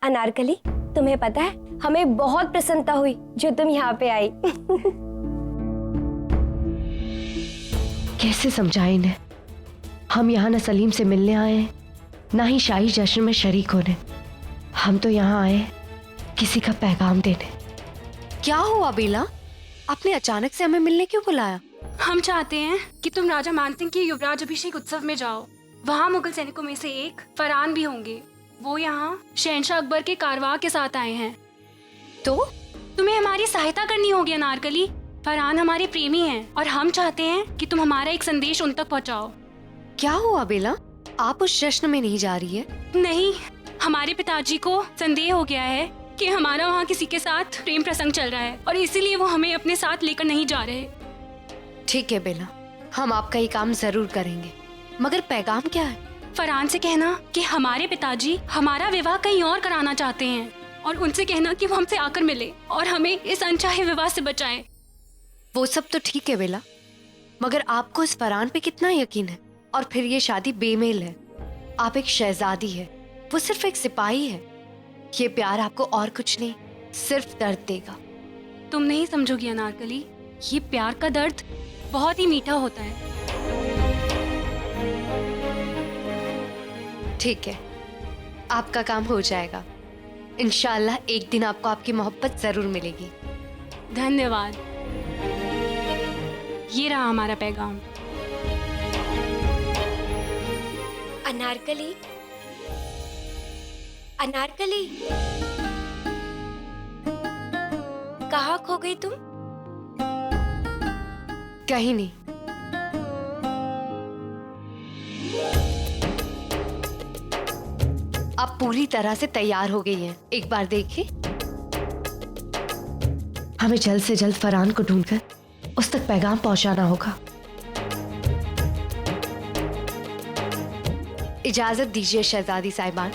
अनारकली, तुम्हें पता है हमें बहुत प्रसन्नता हुई जो तुम यहाँ पे आई। कैसे समझाएं इन्हें? हम यहाँ न सलीम से मिलने आए हैं, ना ही शाही जश्न में शरीक होने। हम तो यहाँ आए किसी का पैगाम देने। क्या हुआ बेला? आपने अचानक से हमें मिलने क्यों बुलाया? हम चाहते हैं कि तुम राजा मानसिंह के युवराज अभिषेक उत्सव में जाओ। वहाँ मुगल सैनिकों में से एक फरहान भी होंगे। वो यहाँ शहंशाह अकबर के कारवां के साथ आए हैं। तो तुम्हें हमारी सहायता करनी होगी अनारकली। फरहान हमारे प्रेमी हैं और हम चाहते हैं कि तुम हमारा एक संदेश उन तक पहुँचाओ। क्या हुआ बेला? आप उस जश्न में नहीं जा रही है? नहीं, हमारे पिताजी को संदेह हो गया है कि हमारा वहाँ किसी के साथ प्रेम प्रसंग चल रहा है और इसीलिए वो हमें अपने साथ लेकर नहीं जा रहे। ठीक है बेला, हम आपका ये काम जरूर करेंगे, मगर पैगाम क्या है? फरहान से कहना कि हमारे पिताजी हमारा विवाह कहीं और कराना चाहते हैं और उनसे कहना कि वो हमसे आकर मिले और हमें इस अनचाहे विवाह से बचाए। वो सब तो ठीक है बेला, मगर आपको इस फरहान पे कितना यकीन है? और फिर ये शादी बेमेल है। आप एक शहजादी है, वो सिर्फ एक सिपाही है। ये प्यार आपको और कुछ नहीं, सिर्फ दर्द देगा। तुम नहीं समझोगी अनारकली, ये प्यार का दर्द बहुत ही मीठा होता है। ठीक है, आपका काम हो जाएगा। इंशाल्लाह एक दिन आपको आपकी मोहब्बत जरूर मिलेगी। धन्यवाद। ये रहा हमारा पैगाम। अनारकली, अनारकली, कहाँ खो गई तुम? कहीं नहीं। आप पूरी तरह से तैयार हो गई हैं। एक बार देखिए। हमें जल्द से जल्द फरहान को ढूंढकर उस तक पैगाम पहुंचाना होगा। इजाजत दीजिए शहजादी साहिबान।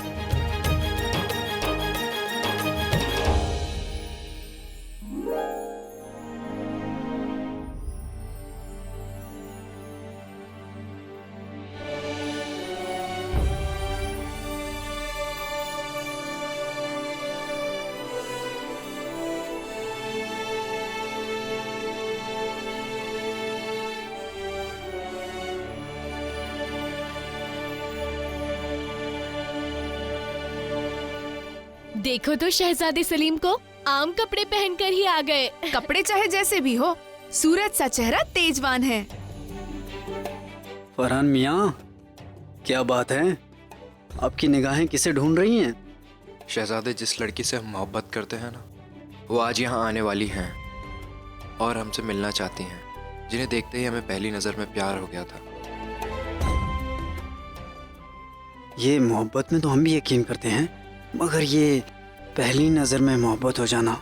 देखो तो शहजादे सलीम को आम कपड़े पहनकर ही आ गए। कपड़े चाहे जैसे भी हो, सूरज सा चेहरा तेजवान है। फरहान मियाँ, क्या बात है? आपकी निगाहें किसे ढूंढ रही हैं? शहजादे, जिस लड़की से हम मोहब्बत करते हैं ना, वो आज यहाँ आने वाली हैं और हमसे मिलना चाहती हैं, जिन्हें देखते ही हमें पहली नज़र में प्यार हो गया था। ये मोहब्बत में तो हम भी यकीन करते हैं, मगर ये पहली नज़र में मोहब्बत हो जाना,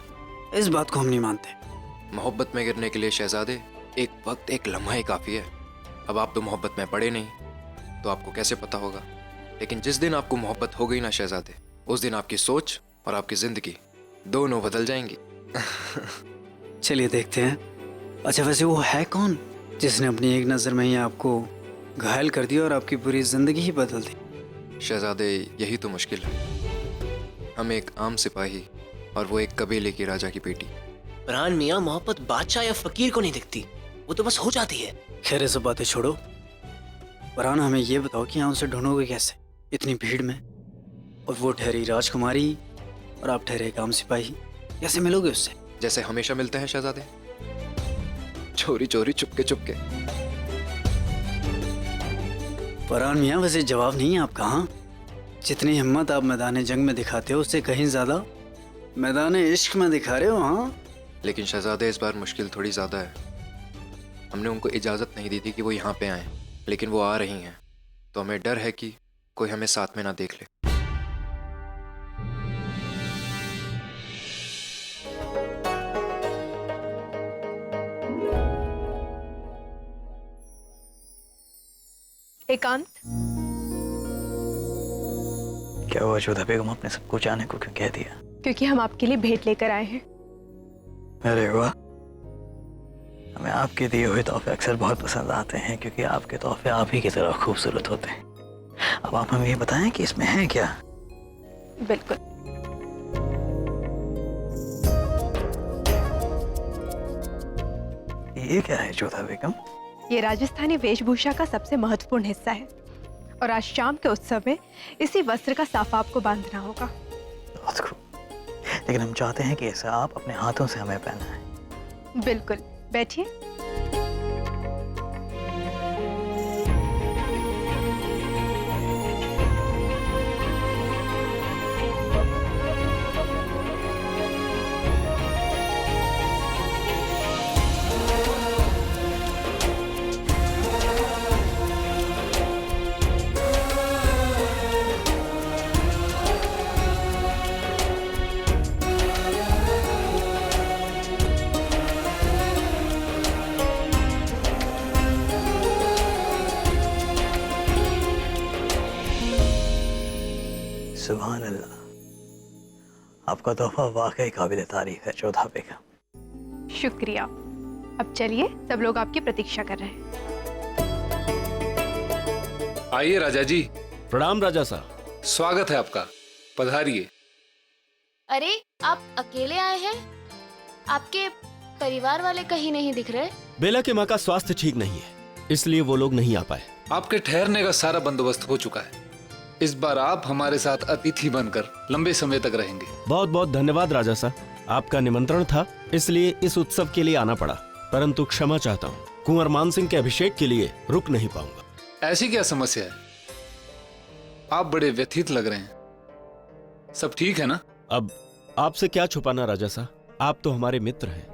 इस बात को हम नहीं मानते। मोहब्बत में गिरने के लिए शहजादे एक वक्त, एक लम्हा ही काफ़ी है। अब आप तो मोहब्बत में पड़े नहीं, तो आपको कैसे पता होगा? लेकिन जिस दिन आपको मोहब्बत हो गई ना शहजादे, उस दिन आपकी सोच और आपकी ज़िंदगी दोनों बदल जाएंगी। चलिए देखते हैं। अच्छा, वैसे वो है कौन जिसने अपनी एक नज़र में ही आपको घायल कर दिया और आपकी पूरी ज़िंदगी ही बदल दी? शहजादे, यही तो मुश्किल है। हम एक आम सिपाही और वो एक कबीले की राजा की बेटी। फरहान मियाँ, मोहब्बत बादशाह या फकीर को नहीं दिखती, वो तो बस हो जाती है। खैर, ये सब बातें छोड़ो। फरहान, हमें ये बताओ कि यहाँ उसे ढूंढोगे कैसे इतनी भीड़ में? और वो ठहरी राजकुमारी और आप ठहरे एक आम सिपाही, कैसे मिलोगे उससे? जैसे हमेशा मिलते हैं शहजादे, चोरी चोरी, चुपके चुपके। फरहान मियाँ, वैसे जवाब नहीं है आपका। हाँ, जितनी हिम्मत आप मैदान जंग में दिखाते हो, उससे कहीं ज़्यादा मैदान इश्क में दिखा रहे हो। हाँ, लेकिन शहजादे, इस बार मुश्किल थोड़ी ज़्यादा है। हमने उनको इजाज़त नहीं दी थी कि वो यहाँ पे आएं, लेकिन वो आ रही हैं, तो हमें डर है कि कोई हमें साथ में ना देख ले। एकांत, क्या हुआ जोधा बेगम, आपने सबको जाने को क्यों कह दिया? क्योंकि हम आपके लिए भेंट लेकर आए हैं। अरे वाह, हमें आपके दिए हुए तोहफे अक्सर बहुत पसंद आते हैं, क्योंकि आपके तोहफे आप ही की तरह खूबसूरत होते हैं। अब आप हमें ये बताएं कि इसमें है क्या? बिल्कुल, ये क्या है जोधा बेगम? ये राजस्थानी वेशभूषा का सबसे महत्वपूर्ण हिस्सा है और आज शाम के उत्सव में इसी वस्त्र का साफा आपको बांधना होगा। बहुत खूब। लेकिन हम चाहते हैं कि इसे आप अपने हाथों से हमें पहनाएं। बिल्कुल, बैठिए। सुभान अल्लाह, आपका तोहफा वाकई काबिल तारीफ है जोधा बेगम। शुक्रिया। अब चलिए, सब लोग आपकी प्रतीक्षा कर रहे हैं। आइए राजा जी। प्रणाम राजा साहब। स्वागत है आपका, पधारिए। अरे आप अकेले आए हैं? आपके परिवार वाले कहीं नहीं दिख रहे? बेला के माँ का स्वास्थ्य ठीक नहीं है, इसलिए वो लोग नहीं आ पाए। आपके ठहरने का सारा बंदोबस्त हो चुका है। इस बार आप हमारे साथ अतिथि बनकर लंबे समय तक रहेंगे। बहुत बहुत धन्यवाद राजा साहब, आपका निमंत्रण था इसलिए इस उत्सव के लिए आना पड़ा, परंतु क्षमा चाहता हूँ, कुंवर मान सिंह के अभिषेक के लिए रुक नहीं पाऊंगा। ऐसी क्या समस्या है? आप बड़े व्यथित लग रहे हैं, सब ठीक है ना? अब आपसे क्या छुपाना राजा साहब, आप तो हमारे मित्र हैं।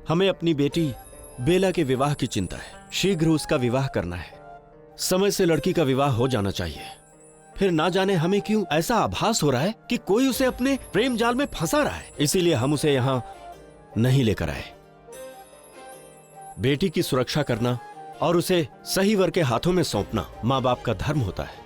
हमें अपनी बेटी बेला के विवाह की चिंता है। शीघ्र उसका विवाह करना है, समय से लड़की का विवाह हो जाना चाहिए। फिर ना जाने हमें क्यों ऐसा आभास हो रहा है कि कोई उसे अपने प्रेम जाल में फंसा रहा है, इसीलिए हम उसे यहाँ नहीं लेकर आए। बेटी की सुरक्षा करना और उसे सही वर के हाथों में सौंपना माँ बाप का धर्म होता है।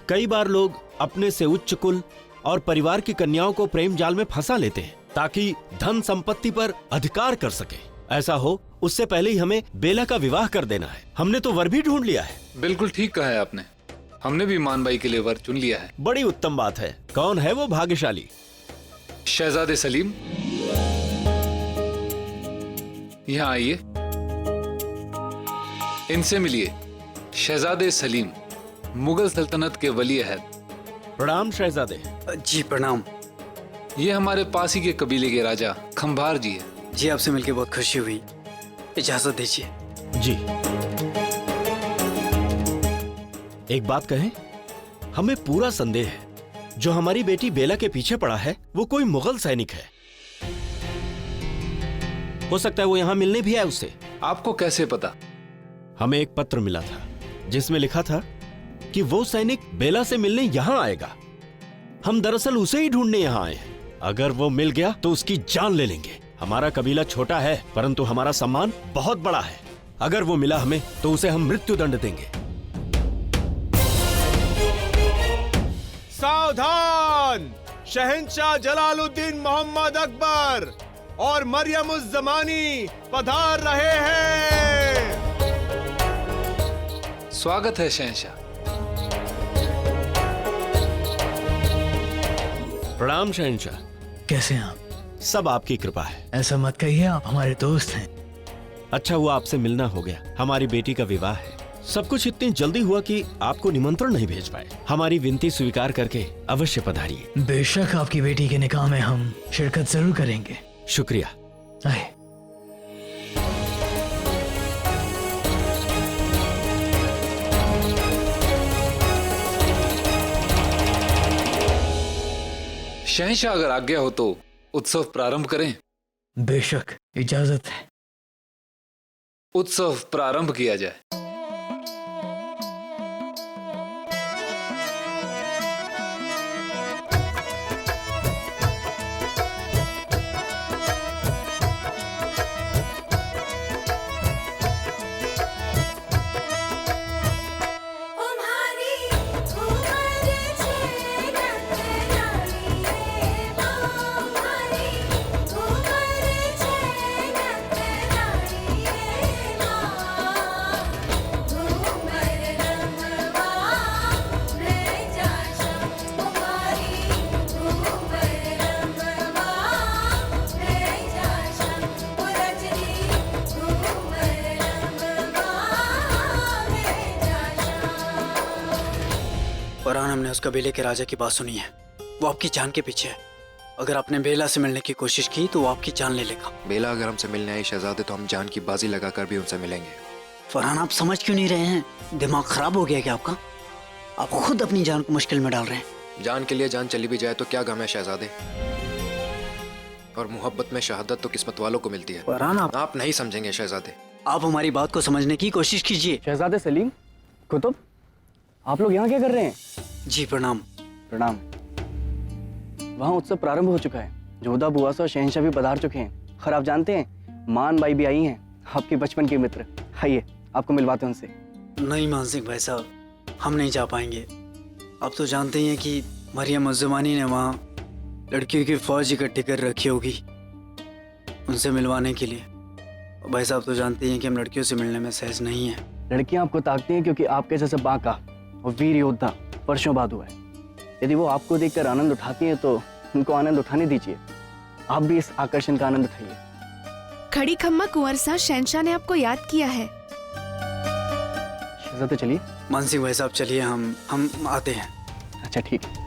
कई बार लोग अपने से उच्च कुल और परिवार की कन्याओं को प्रेम जाल में फंसा लेते हैं ताकि धन संपत्ति पर अधिकार कर सके। ऐसा हो उससे पहले ही हमें बेला का विवाह कर देना है। हमने तो वर भी ढूंढ लिया है। बिल्कुल ठीक कहा है आपने, हमने भी मानबाई के लिए वर चुन लिया है। बड़ी उत्तम बात है। कौन है वो भाग्यशाली? शहजादे सलीम, यहाँ आइए, इनसे मिलिए। शहजादे सलीम मुगल सल्तनत के वली अहद। प्रणाम शहजादे। जी प्रणाम। ये हमारे पास ही के कबीले के राजा खंभार जी है। जी आपसे मिलकर बहुत खुशी हुई, इजाजत दीजिए। जी एक बात कहें, हमें पूरा संदेह है जो हमारी बेटी बेला के पीछे पड़ा है वो कोई मुगल सैनिक है। हो सकता है वो यहाँ मिलने भी आए उससे। आपको कैसे पता? हमें एक पत्र मिला था जिसमें लिखा था कि वो सैनिक बेला से मिलने यहाँ आएगा। हम दरअसल उसे ही ढूंढने यहाँ आए हैं। अगर वो मिल गया तो उसकी जान ले लेंगे। हमारा कबीला छोटा है परंतु हमारा सम्मान बहुत बड़ा है। अगर वो मिला हमें तो उसे हम मृत्यु दंड देंगे। सावधान! शहंशाह जलालुद्दीन मोहम्मद अकबर और मरियम उज जमानी पधार रहे हैं। स्वागत है शहंशाह। प्रणाम शहंशाह। कैसे हैं आप? सब आपकी कृपा है। ऐसा मत कहिए, आप हमारे दोस्त हैं। अच्छा हुआ आपसे मिलना हो गया। हमारी बेटी का विवाह है। सब कुछ इतनी जल्दी हुआ कि आपको निमंत्रण नहीं भेज पाए। हमारी विनती स्वीकार करके अवश्य पधारिए। बेशक आपकी बेटी के निकाह में हम शिरकत जरूर करेंगे। शुक्रिया। आए। शहंशाह अगर आज्ञा हो तो उत्सव प्रारंभ करें। बेशक, इजाजत है। उत्सव प्रारंभ किया जाए। आपने उसका बेले के राजा की बात सुनी है, वो आपकी जान के पीछे है। अगर आपने बेला से मिलने की कोशिश की तो वो आपकी जान ले लेगा। बेला अगर हमसे मिलने आई शहजादे तो हम जान की बाजी लगाकर भी उनसे मिलेंगे। फरहान, आप समझ क्यों नहीं रहे हैं? दिमाग खराब हो गया क्या आपका? आप खुद अपनी जान को मुश्किल में डाल रहे हैं। जान के लिए जान चली भी जाए तो क्या गम है शहजादे, और मोहब्बत में शहादत तो किस्मत वालों को मिलती है। फरहान, आप नहीं समझेंगे शहजादे। आप हमारी बात को समझने की कोशिश कीजिए। शहजादे सलीम, कुतुब, आप लोग यहाँ क्या कर रहे हैं? जी प्रणाम। प्रणाम। वहाँ उत्सव प्रारंभ हो चुका है। जोधा बुआसा और शहंशाह भी पधार चुके हैं। और आप जानते हैं मान बाई भी आई हैं, आपके बचपन के मित्र। आइए आपको मिलवाते हैं उनसे। नहीं मान सिंह भाई साहब, हम नहीं जा पाएंगे। आप तो जानते ही हैं कि मरियम उज़्ज़मानी ने वहाँ लड़कियों की फौज इकट्ठी कर रखी होगी उनसे मिलवाने के लिए। भाई साहब तो जानते ही हैं कि हम लड़कियों से मिलने में सहज नहीं हैं। लड़कियाँ आपको ताकती हैं क्योंकि आपके जैसे बांका और वीर योद्धा वर्षों बाद हुआ है। यदि वो आपको देखकर आनंद उठाती हैं तो उनको आनंद उठाने दीजिए। आप भी इस आकर्षण का आनंद उठाइए। खड़ी खम्मा कुंवर साहब, शहंशाह ने आपको याद किया है। शहजादे चलिए। मान सिंह भाई साहब चलिए, हम आते हैं। अच्छा ठीक है।